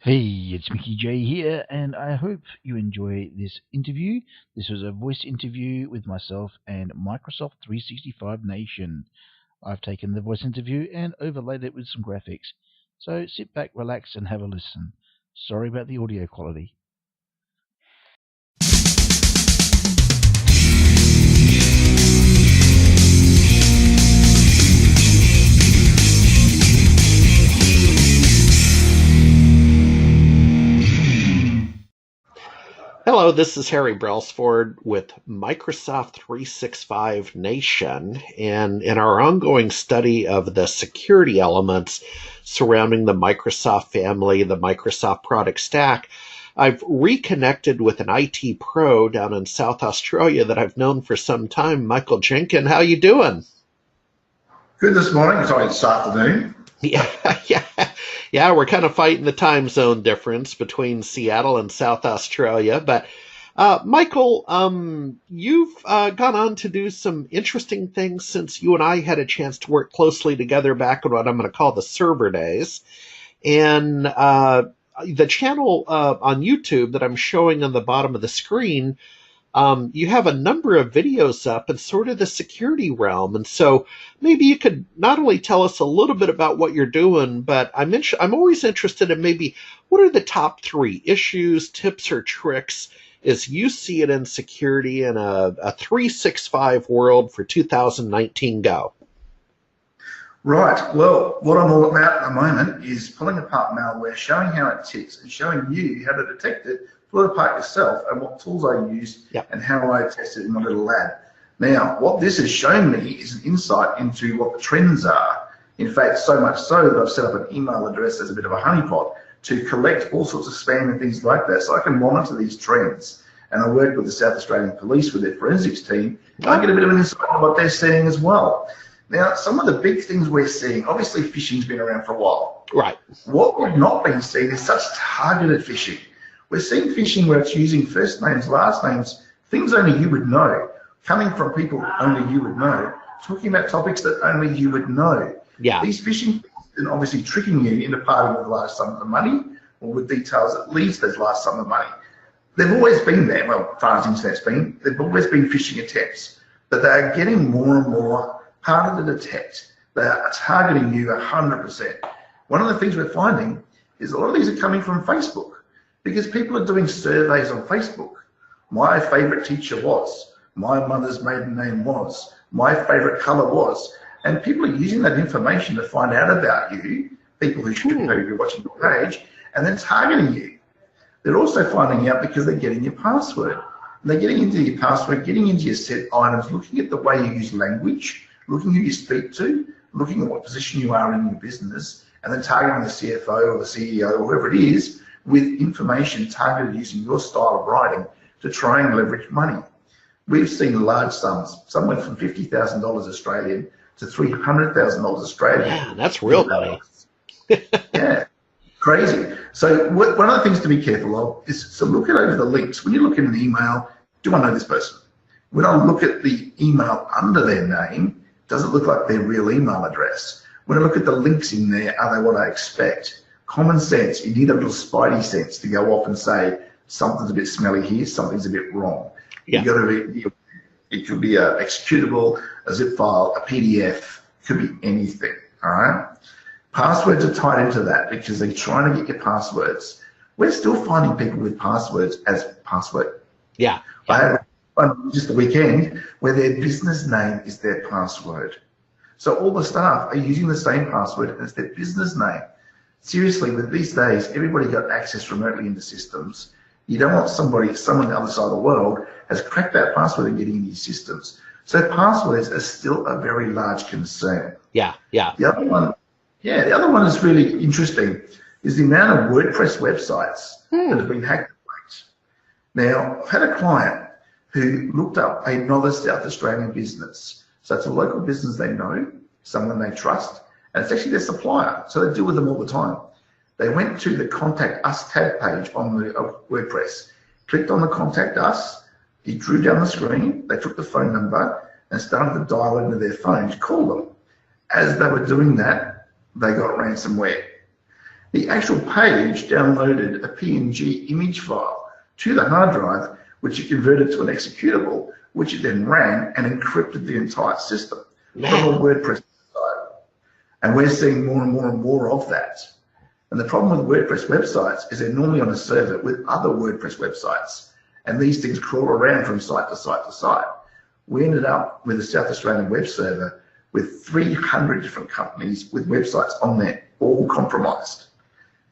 Hey, it's Mickyj here, and I hope you enjoy this interview. This was a voice interview with myself and Microsoft 365 Nation. I've taken the voice interview and overlaid it with some graphics. So sit back, relax, and have a listen. Sorry about the audio quality. Hello, this is Harry Brailsford with Microsoft 365 Nation, and in our ongoing study of the security elements surrounding the Microsoft family, the Microsoft product stack, I've reconnected with an IT pro down in South Australia that I've known for some time, Michael Jenkin. How you doing? Good this morning. Sorry, it's afternoon. Yeah, we're kind of fighting the time zone difference between Seattle and South Australia. But Michael, you've gone on to do some interesting things since you and I had a chance to work closely together back in what I'm going to call the server days. And the channel on YouTube that I'm showing on the bottom of the screen, you have a number of videos up in sort of the security realm. And so maybe you could not only tell us a little bit about what you're doing, but I'm always interested in maybe what are the top 3 issues, tips, or tricks as you see it in security in a 365 world for 2019 go. Right. Well, what I'm all about at the moment is pulling apart malware, showing how it ticks, and showing you how to detect it, pull it apart yourself, and what tools I use, and how I test it in my little lab. Now, what this has shown me is an insight into what the trends are. In fact, so much so that I've set up an email address as a bit of a honeypot to collect all sorts of spam and things like that, so I can monitor these trends. And I work with the South Australian Police with their forensics team, and I get a bit of an insight on what they're seeing as well. Now, some of the big things we're seeing, obviously phishing's been around for a while. Right. What we've not been seeing is such targeted phishing. We're seeing phishing where it's using first names, last names, things only you would know, coming from people only you would know, talking about topics that only you would know. Yeah. These phishing and obviously tricking you into parting with large sums of money or with details that leads to those large sums of money. They've always been there, well, as far as internet's been, they've always been phishing attempts, but they're getting more and more harder to detect. They are targeting you 100%. One of the things we're finding is a lot of these are coming from Facebook because people are doing surveys on Facebook. My favorite teacher was, my mother's maiden name was, my favorite color was, and people are using that information to find out about you, people who should maybe be watching your page, and then targeting you. They're also finding out because they're getting your password. And they're getting into your password, getting into your set items, looking at the way you use language, looking who you speak to, looking at what position you are in your business, and then targeting the CFO or the CEO or whoever it is with information targeted using your style of writing to try and leverage money. We've seen large sums. Some went from $50,000 Australian to $300,000 Australian. Yeah, that's real money. Yeah, crazy. So one of the things to be careful of is to look at over the links. When you look at an email, do I know this person? When I look at the email under their name, does it look like their real email address? When I look at the links in there, are they what I expect? Common sense, you need a little spidey sense to go off and say, something's a bit smelly here, something's a bit wrong. Yeah. You got to be, it could be a executable, a zip file, a PDF, could be anything, all right? Passwords are tied into that because they're trying to get your passwords. We're still finding people with passwords as password. Yeah. I had one just the weekend where their business name is their password. So all the staff are using the same password as their business name. Seriously, with these days, everybody got access remotely into systems. You don't want someone on the other side of the world has cracked that password and getting into your systems. So passwords are still a very large concern. Yeah. The other one is really interesting is the amount of WordPress websites that have been hacked. Now, I've had a client who looked up another South Australian business. So it's a local business they know, someone they trust, and it's actually their supplier. So they deal with them all the time. They went to the Contact Us tab page on the WordPress, clicked on the Contact Us, he drew down the screen, they took the phone number and started to dial into their phone to call them. As they were doing that, they got ransomware. The actual page downloaded a PNG image file to the hard drive, which it converted to an executable, which it then ran and encrypted the entire system from a WordPress website. And we're seeing more and more and more of that. And the problem with WordPress websites is they're normally on a server with other WordPress websites. And these things crawl around from site to site to site. We ended up with a South Australian web server with 300 different companies with websites on there, all compromised.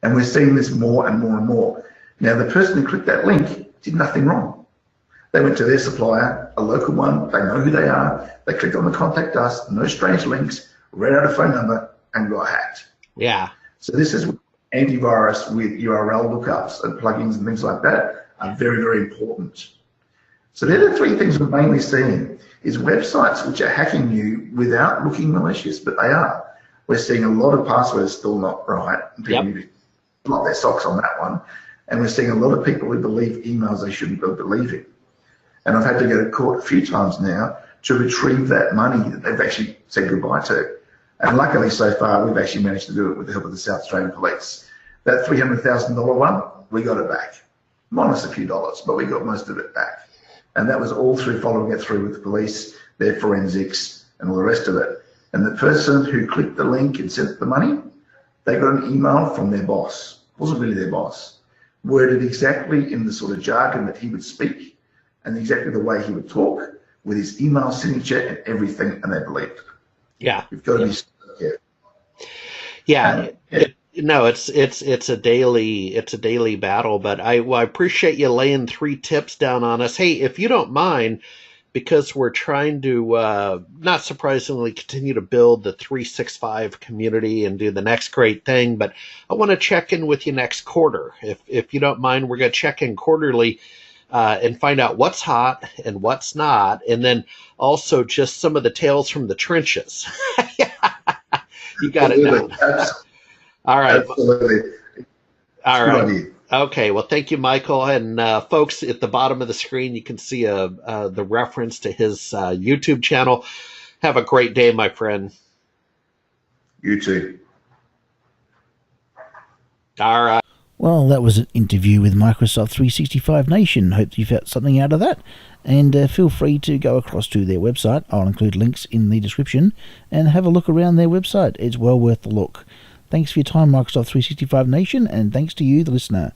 And we're seeing this more and more and more. Now, the person who clicked that link did nothing wrong. They went to their supplier, a local one, they know who they are, they clicked on the contact us, no strange links, read out a phone number, and got hacked. Yeah. So this is antivirus with URL lookups and plugins and things like that are very, very important. So they're the three things we're mainly seeing, is websites which are hacking you without looking malicious, but they are. We're seeing a lot of passwords still not right, and people need to lock their socks on that one. And we're seeing a lot of people who believe emails they shouldn't be believing. And I've had to go to court a few times now to retrieve that money that they've actually said goodbye to. And luckily so far, we've actually managed to do it with the help of the South Australian Police. That $300,000 one, we got it back. Minus a few dollars, but we got most of it back. And that was all through following it through with the police, their forensics, and all the rest of it. And the person who clicked the link and sent the money, they got an email from their boss. It wasn't really their boss. Worded exactly in the sort of jargon that he would speak and exactly the way he would talk with his email signature and everything, and they believed it. Yeah. You've got to be careful. Yeah. No, it's a daily battle, but I appreciate you laying 3 tips down on us. Hey, if you don't mind, because we're trying to, not surprisingly, continue to build the 365 community and do the next great thing, but I want to check in with you next quarter. If you don't mind, we're going to check in quarterly and find out what's hot and what's not, and then also just some of the tales from the trenches. You got it down. All right. Absolutely. All right. Okay. Well, thank you, Michael. And folks, at the bottom of the screen, you can see the reference to his YouTube channel. Have a great day, my friend. You too. All right. Well, that was an interview with Microsoft 365 Nation. Hope you felt something out of that. And feel free to go across to their website. I'll include links in the description and have a look around their website. It's well worth the look. Thanks for your time, Microsoft 365 Nation, and thanks to you, the listener.